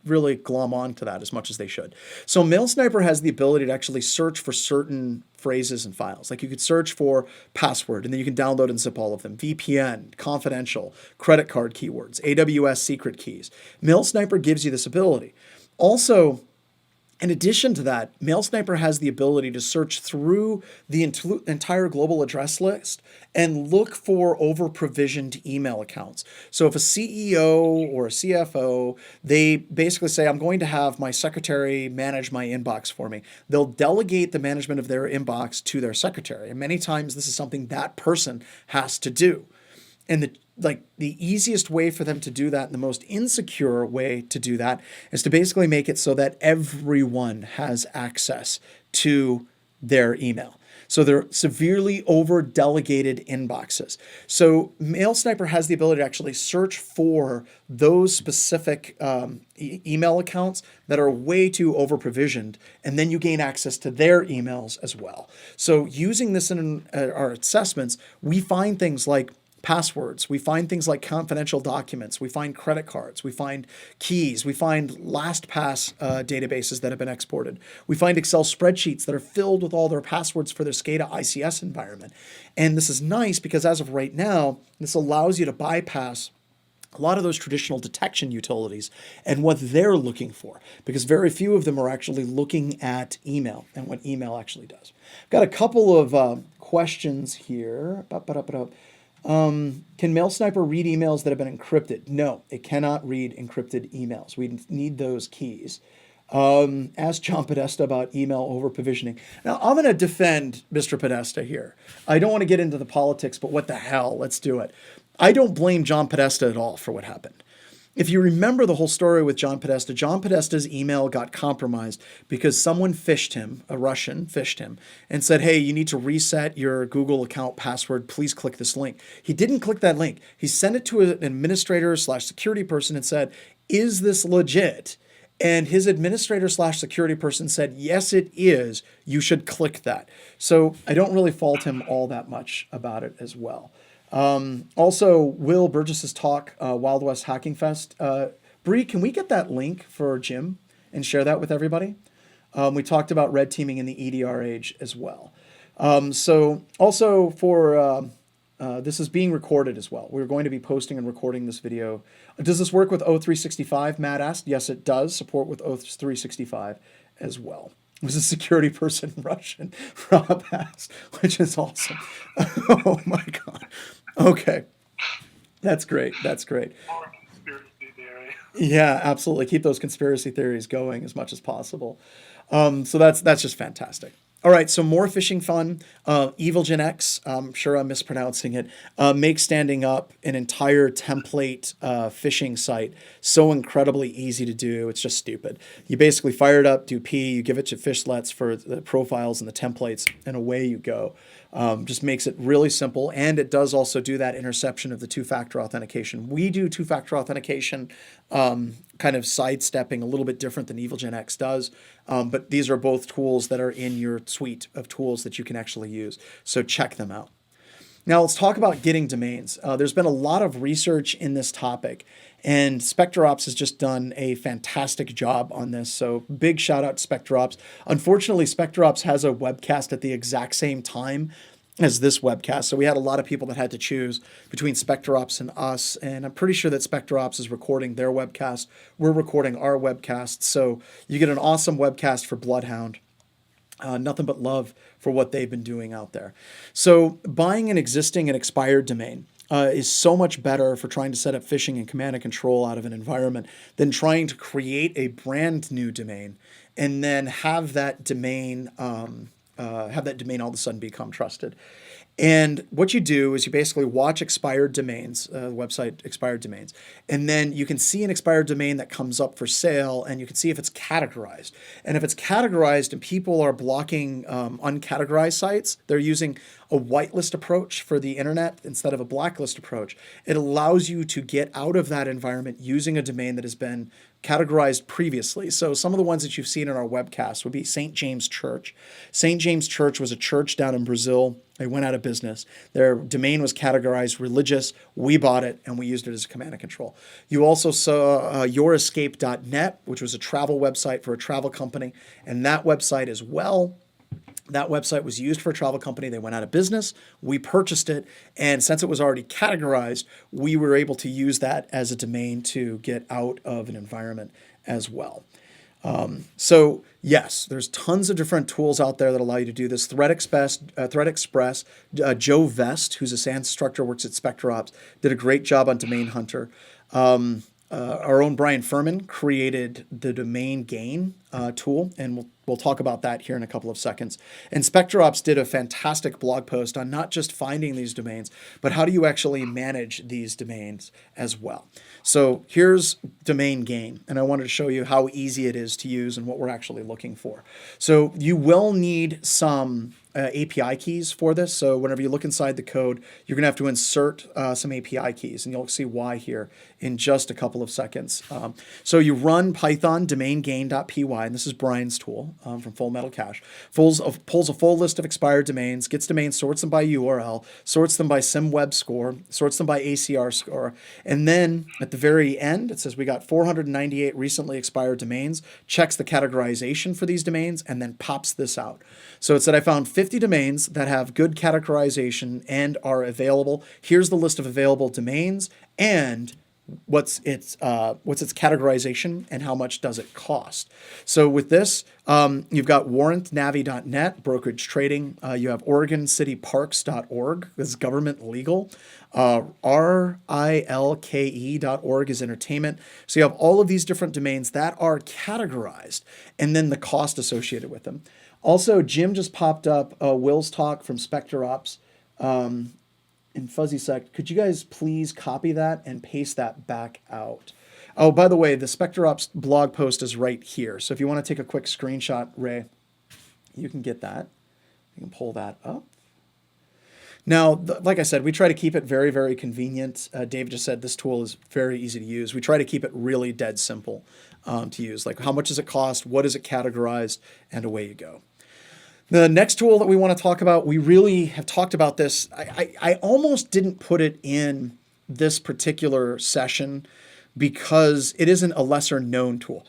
really glom on to that as much as they should. So Mail Sniper has the ability to actually search for certain phrases and files. Like you could search for password and then you can download and zip all of them. VPN, confidential, credit card keywords, AWS secret keys. Mail Sniper gives you this ability. Also, in addition to that, Mail Sniper has the ability to search through the entire global address list and look for over-provisioned email accounts. So if a CEO or a CFO, they basically say, I'm going to have my secretary manage my inbox for me, they'll delegate the management of their inbox to their secretary. And many times this is something that person has to do. And the easiest way for them to do that, and the most insecure way to do that, is to basically make it so that everyone has access to their email. So they're severely over-delegated inboxes. So Mail Sniper has the ability to actually search for those specific email accounts that are way too over-provisioned, and then you gain access to their emails as well. So using this in our assessments, we find things like passwords, we find things like confidential documents, we find credit cards, we find keys, we find LastPass databases that have been exported, we find Excel spreadsheets that are filled with all their passwords for their SCADA ICS environment. And this is nice because as of right now, this allows you to bypass a lot of those traditional detection utilities and what they're looking for, because very few of them are actually looking at email and what email actually does. Got a couple of questions here. Can Mail Sniper read emails that have been encrypted? No, it cannot read encrypted emails. We need those keys. Ask John Podesta about email over-provisioning. Now, I'm going to defend Mr. Podesta here. I don't want to get into the politics, but what the hell? Let's do it. I don't blame John Podesta at all for what happened. If you remember the whole story with John Podesta's email got compromised because someone phished him, a Russian phished him, and said, hey, you need to reset your Google account password. Please click this link. He didn't click that link. He sent it to an administrator / security person and said, is this legit? And his administrator / security person said, yes, it is. You should click that. So I don't really fault him all that much about it as well. Also, Will Burgess's talk, Wild West Hacking Fest. Bree, can we get that link for Jim and share that with everybody? We talked about red teaming in the EDR age as well. So also for this is being recorded as well. We're going to be posting and recording this video. Does this work with O365? Matt asked. Yes, it does support with O365 as well. Was a security person Russian? Rob asked, which is awesome. Oh my God. Okay. That's great. That's great. More conspiracy theory. Yeah, absolutely. Keep those conspiracy theories going as much as possible. So that's just fantastic. All right, so more phishing fun. EvilGen X, I'm sure I'm mispronouncing it, makes standing up an entire template phishing site so incredibly easy to do. It's just stupid. You basically fire it up, do P, you give it to fishlets for the profiles and the templates, and away you go. Just makes it really simple, and it does also do that interception of the two-factor authentication. We do two-factor authentication kind of sidestepping a little bit different than EvilGen X does, but these are both tools that are in your suite of tools that you can actually use, so check them out. Now let's talk about getting domains. There's been a lot of research in this topic, and SpectreOps has just done a fantastic job on this. So big shout out to SpectreOps. Unfortunately, SpectreOps has a webcast at the exact same time as this webcast. So we had a lot of people that had to choose between SpectreOps and us. And I'm pretty sure that SpectreOps is recording their webcast. We're recording our webcast. So you get an awesome webcast for Bloodhound. Nothing but love for what they've been doing out there. So buying an existing and expired domain is so much better for trying to set up phishing and command and control out of an environment than trying to create a brand new domain and then have that domain all of a sudden become trusted. And what you do is you basically watch expired domains, website expired domains, and then you can see an expired domain that comes up for sale, and you can see if it's categorized. And if it's categorized and people are blocking uncategorized sites, they're using a whitelist approach for the internet instead of a blacklist approach. It allows you to get out of that environment using a domain that has been categorized previously. So some of the ones that you've seen in our webcast would be St. James Church. St. James Church was a church down in Brazil. They went out of business. Their domain was categorized religious. We bought it and we used it as a command and control. You also saw YourEscape.net, which was a travel website for a travel company. And that website as well, that website was used for a travel company. They went out of business. We purchased it. And since it was already categorized, we were able to use that as a domain to get out of an environment as well. So yes, there's tons of different tools out there that allow you to do this. Threat Express, Joe Vest, who's a SANS instructor, works at SpectreOps, did a great job on Domain Hunter. Our own Brian Furman created the domain gain tool, and we'll talk about that here in a couple of seconds. And SpectreOps did a fantastic blog post on not just finding these domains, but how do you actually manage these domains as well. So here's domain gain, and I wanted to show you how easy it is to use and what we're actually looking for. So you will need some API keys for this. So whenever you look inside the code, you're going to have to insert some API keys, and you'll see why here in just a couple of seconds. So you run Python domain Gain.py, and this is Brian's tool from Full Metal Cache. Pulls a full list of expired domains, gets domains, sorts them by URL, sorts them by SymWeb score, sorts them by ACR score, and then at the very end, it says we got 498 recently expired domains, checks the categorization for these domains, and then pops this out. So it said I found 50 domains that have good categorization and are available. Here's the list of available domains and what's its categorization and how much does it cost. So with this, you've got warrantnavi.net, brokerage trading. You have OregonCityParks.org. This is government legal. RILKE.org is entertainment. So you have all of these different domains that are categorized and then the cost associated with them. Also, Jim just popped up Will's talk from SpectreOps in FuzzySec. Could you guys please copy that and paste that back out? Oh, by the way, the SpectreOps blog post is right here. So if you want to take a quick screenshot, Ray, you can get that. You can pull that up. Now, like I said, we try to keep it very, very convenient. Dave just said this tool is very easy to use. We try to keep it really dead simple to use. Like, how much does it cost? What is it categorized? And away you go. The next tool that we want to talk about, we really have talked about this. I almost didn't put it in this particular session because it isn't a lesser known tool.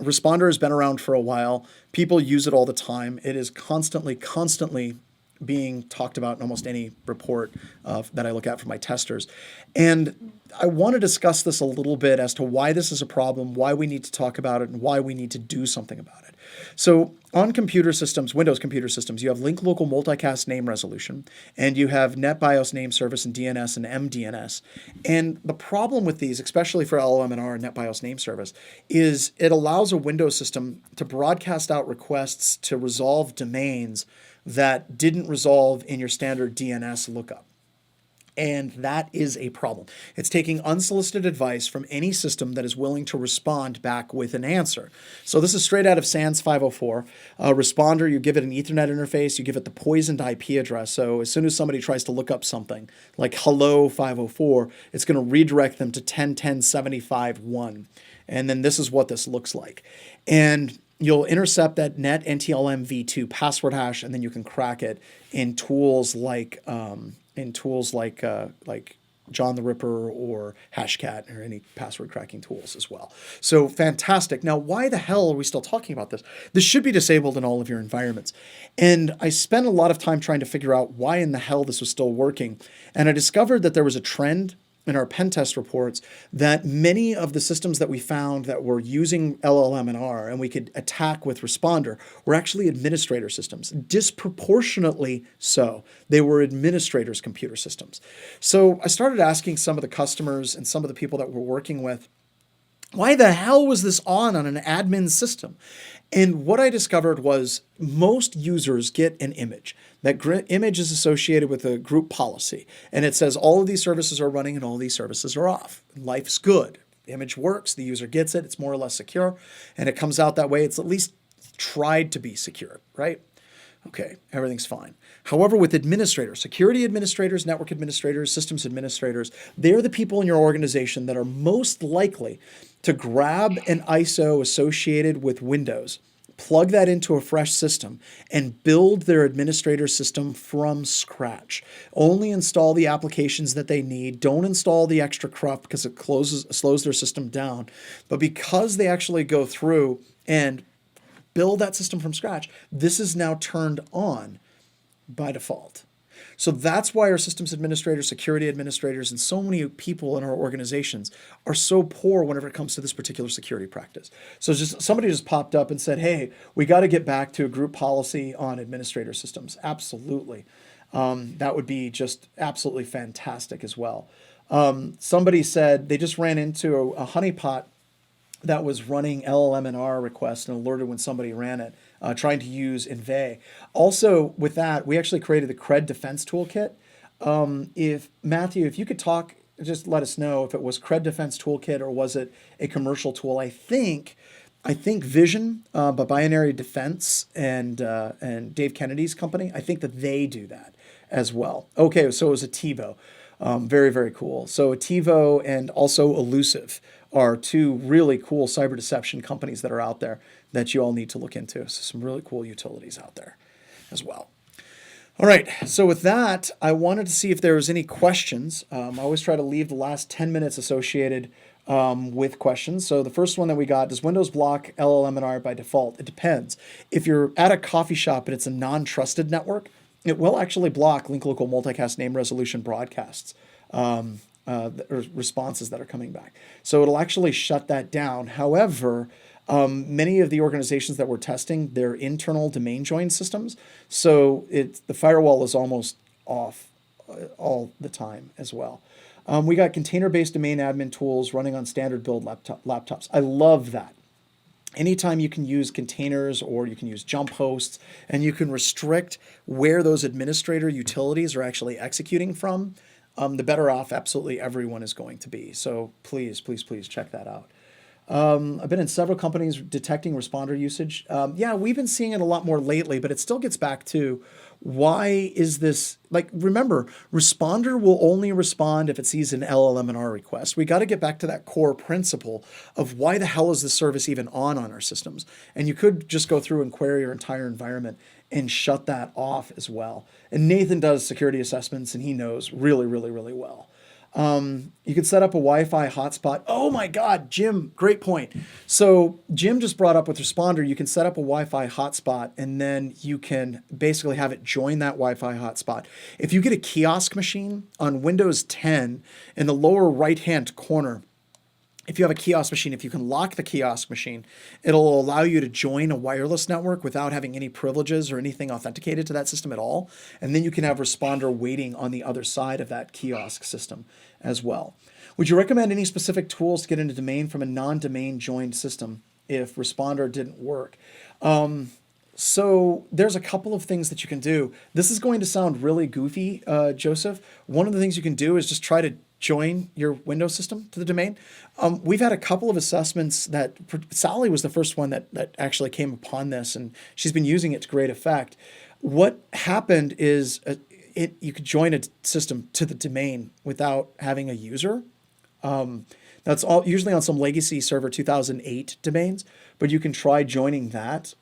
Responder has been around for a while. People use it all the time. It is constantly being talked about in almost any report that I look at for my testers. And I want to discuss this a little bit as to why this is a problem, why we need to talk about it, and why we need to do something about it. So on computer systems, Windows computer systems, you have link local multicast name resolution, and you have NetBIOS name service and DNS and MDNS. And the problem with these, especially for LLM&R and NetBIOS name service, is it allows a Windows system to broadcast out requests to resolve domains that didn't resolve in your standard DNS lookup. And that is a problem. It's taking unsolicited advice from any system that is willing to respond back with an answer. So this is straight out of SANS 504. Responder, you give it an Ethernet interface, you give it the poisoned IP address. So as soon as somebody tries to look up something like hello 504, it's going to redirect them to 10.10.75.1. And then this is what this looks like. And you'll intercept that net NTLM v2 password hash, and then you can crack it in tools like John the Ripper or Hashcat or any password cracking tools as well. So fantastic. Now, why the hell are we still talking about this? This should be disabled in all of your environments. And I spent a lot of time trying to figure out why in the hell this was still working. And I discovered that there was a trend in our pen test reports that many of the systems that we found that were using LLM&R and we could attack with Responder were actually administrator systems, disproportionately so. They were administrators' computer systems. So I started asking some of the customers and some of the people that we're working with, why the hell was this on an admin system? And what I discovered was most users get an image. That image is associated with a group policy. And it says all of these services are running and all of these services are off. Life's good. The image works. The user gets it. It's more or less secure. And it comes out that way. It's at least tried to be secure, right? Okay, everything's fine. However, with administrators, security administrators, network administrators, systems administrators, they're the people in your organization that are most likely to grab an ISO associated with Windows, plug that into a fresh system, and build their administrator system from scratch. Only install the applications that they need. Don't install the extra crap because it slows their system down. But because they actually go through and build that system from scratch, this is now turned on by default. So that's why our systems administrators, security administrators, and so many people in our organizations are so poor whenever it comes to this particular security practice. So somebody just popped up and said, hey, we got to get back to a group policy on administrator systems. Absolutely. That would be just absolutely fantastic as well. Somebody said they just ran into a honeypot that was running LLM&R requests and alerted when somebody ran it, trying to use Inve. Also, with that, we actually created the Cred Defense Toolkit. If Matthew, if you could talk, just let us know if it was Cred Defense Toolkit or was it a commercial tool. I think Vision, by Binary Defense and Dave Kennedy's company, I think that they do that as well. Okay, so it was a TiVo. Very, very cool. So TiVo and also Elusive are two really cool cyber deception companies that are out there that you all need to look into. So some really cool utilities out there as well. All right, so with that, I wanted to see if there was any questions. I always try to leave the last 10 minutes associated with questions. So the first one that we got, does Windows block LLM&R by default? It depends. If you're at a coffee shop and it's a non-trusted network, it will actually block link local multicast name resolution broadcasts. Or responses that are coming back. So it'll actually shut that down. However, many of the organizations that we're testing, they're internal domain join systems. So the firewall is almost off all the time as well. We got container-based domain admin tools running on standard build laptops. I love that. Anytime you can use containers or you can use jump hosts and you can restrict where those administrator utilities are actually executing from, the better off absolutely everyone is going to be. So please, please, please check that out. I've been in several companies detecting responder usage. Yeah, we've been seeing it a lot more lately, but it still gets back to Why is this, like, remember, Responder will only respond if it sees an LLM&R request. We got to get back to that core principle of why the hell is this service even on our systems? And you could just go through and query your entire environment and shut that off as well. And Nathan does security assessments, and he knows really, really, really well. You could set up a Wi-Fi hotspot. Oh my God, Jim, great point. So Jim just brought up with Responder, you can set up a Wi-Fi hotspot and then you can basically have it join that Wi-Fi hotspot. If you get a kiosk machine on Windows 10 in the lower right-hand corner, if you have a kiosk machine, if you can lock the kiosk machine, it'll allow you to join a wireless network without having any privileges or anything authenticated to that system at all. And then you can have Responder waiting on the other side of that kiosk system as well. Would you recommend any specific tools to get into domain from a non-domain joined system if Responder didn't work? So there's a couple of things that you can do. This is going to sound really goofy, Joseph. One of the things you can do is just try to join your Windows system to the domain. We've had a couple of assessments that Sally was the first one that actually came upon this, and she's been using it to great effect. What happened is you could join a system to the domain without having a user. That's all usually on some legacy server 2008 domains, but you can try joining that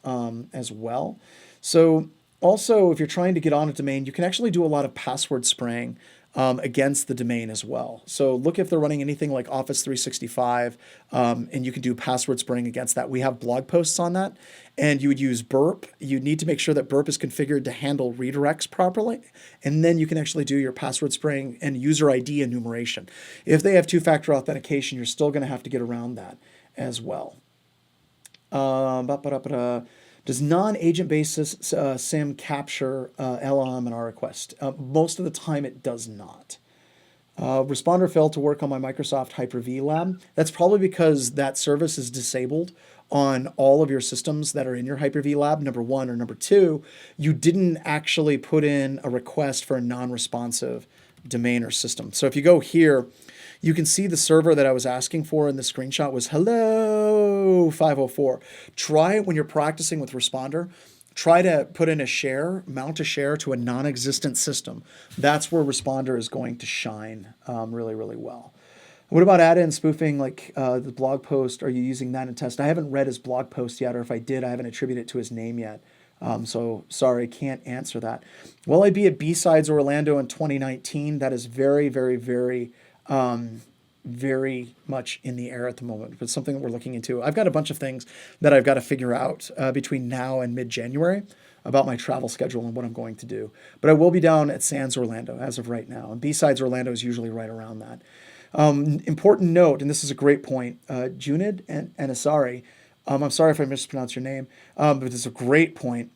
as well. So also, if you're trying to get on a domain, you can actually do a lot of password spraying against the domain as well. So look if they're running anything like Office 365, and you can do password spraying against that. We have blog posts on that, and you would use burp. You need to make sure that burp is configured to handle redirects properly, and then you can actually do your password spraying and user ID enumeration. If they have two-factor authentication, you're still going to have to get around that as well. Does non-agent-based SIM capture LLM&R request? Most of the time it does not. Responder failed to work on my Microsoft Hyper-V lab. That's probably because that service is disabled on all of your systems that are in your Hyper-V lab, number one, or number two, you didn't actually put in a request for a non-responsive domain or system. So if you go here, you can see the server that I was asking for in the screenshot was hello 504. Try it when you're practicing with Responder. Try to put in a share, mount a share to a non-existent system. That's where Responder is going to shine really, really well. What about add-in spoofing, like the blog post? Are you using that in test? I haven't read his blog post yet, or if I did, I haven't attributed it to his name yet. So sorry, can't answer that. Will I be at BHIS Orlando in 2019? That is very, very, very, very much in the air at the moment, but something that we're looking into. I've got a bunch of things that I've got to figure out between now and mid-January about my travel schedule and what I'm going to do. But I will be down at Sands Orlando as of right now, and BHIS Orlando is usually right around that. Important note, and this is a great point, Junid and Asari, I'm sorry if I mispronounced your name, but it's a great point.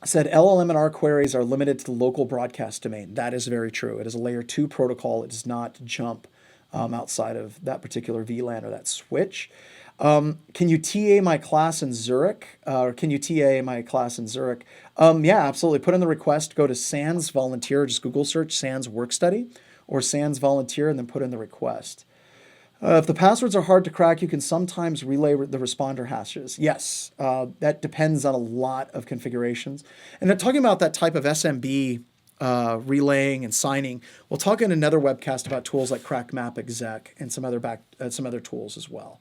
Said LLM&R queries are limited to the local broadcast domain. That is very true. It is a layer 2 protocol. It does not jump outside of that particular VLAN or that switch. Can you TA my class in Zurich? Or can you TA my class in Zurich? Yeah, absolutely. Put in the request. Go to Sans Volunteer. Just Google search Sans Work Study or Sans Volunteer and then put in the request. If the passwords are hard to crack, you can sometimes relay the responder hashes. Yes, that depends on a lot of configurations. And then talking about that type of SMB relaying and signing, we'll talk in another webcast about tools like Crackmap Exec and some other tools as well.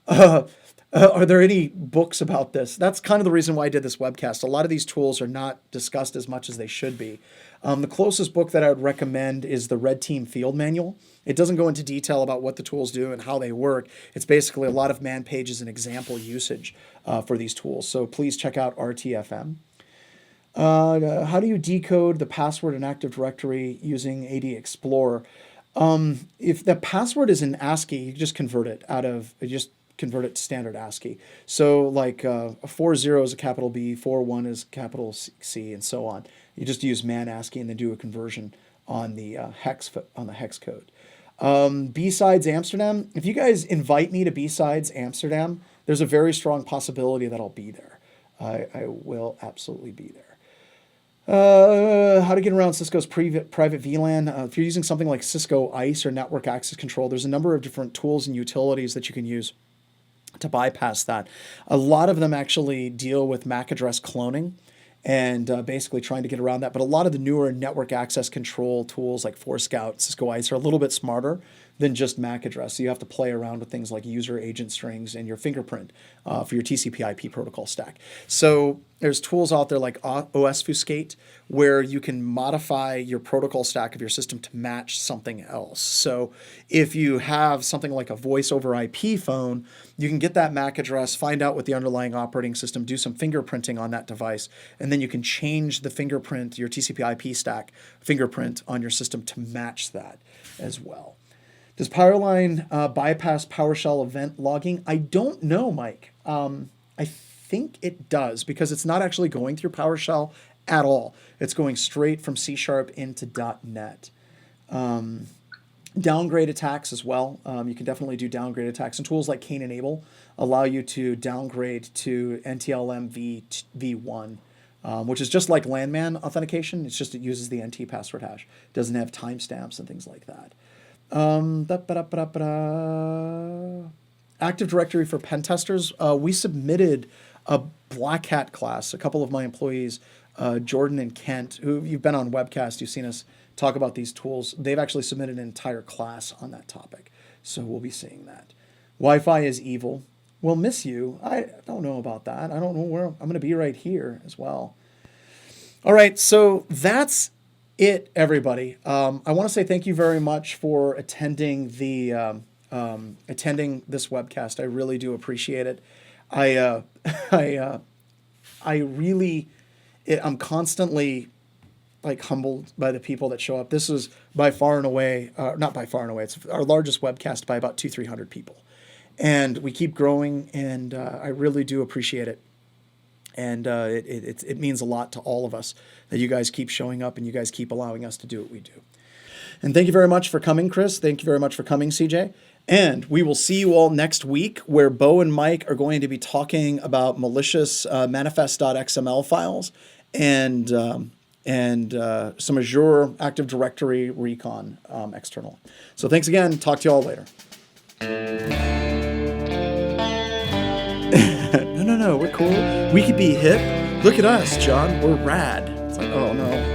Are there any books about this? That's kind of the reason why I did this webcast. A lot of these tools are not discussed as much as they should be. The closest book that I would recommend is the Red Team Field Manual. It doesn't go into detail about what the tools do and how they work. It's basically a lot of man pages and example usage for these tools. So please check out RTFM. How do you decode the password in Active Directory using ADExplorer? If the password is in ASCII, you just convert it to standard ASCII. So like 40 is a capital B, 41 is capital C, and so on. You just use man ASCII and then do a conversion on the hex code. B-Sides Amsterdam. If you guys invite me to B-Sides Amsterdam, there's a very strong possibility that I'll be there. I will absolutely be there. How to get around Cisco's private VLAN. If you're using something like Cisco ICE or Network Access Control, there's a number of different tools and utilities that you can use to bypass that. A lot of them actually deal with MAC address cloning, and basically trying to get around that. But a lot of the newer network access control tools like Forescout, Cisco ICE are a little bit smarter than just MAC address. So you have to play around with things like user agent strings and your fingerprint for your TCP/IP protocol stack. So there's tools out there like OSFuscate where you can modify your protocol stack of your system to match something else. So if you have something like a voice over IP phone, you can get that MAC address, find out what the underlying operating system, do some fingerprinting on that device, and then you can change the fingerprint, your TCP/IP stack fingerprint on your system to match that as well. Does Powerline bypass PowerShell event logging? I don't know, Mike. I think it does because it's not actually going through PowerShell at all. It's going straight from C# into .NET. Downgrade attacks as well. You can definitely do downgrade attacks. And tools like Gain enable allow you to downgrade to NTLM v1, which is just like landman authentication. It's just it uses the NT password hash. It doesn't have timestamps and things like that. Active Directory for pen testers. We submitted a Black Hat class. A couple of my employees, Jordan and Kent, who you've been on webcast, you've seen us talk about these tools. They've actually submitted an entire class on that topic. So we'll be seeing that. Wi-Fi is evil. We'll miss you. I don't know about that. I don't know where I'm going to be right here as well. All right. So that's it, everybody. I want to say thank you very much for attending the attending this webcast. I really do appreciate it. I'm constantly like humbled by the people that show up. This is by far and away, not by far and away, it's our largest webcast by about 200-300 people. And we keep growing, and I really do appreciate it. And it means a lot to all of us that you guys keep showing up and you guys keep allowing us to do what we do. And thank you very much for coming, Chris. Thank you very much for coming, CJ. And we will see you all next week where Bo and Mike are going to be talking about malicious manifest.xml files and some Azure Active Directory recon external. So thanks again. Talk to you all later. No, we're cool. We could be hip. Look at us, John. We're rad. It's like, oh no.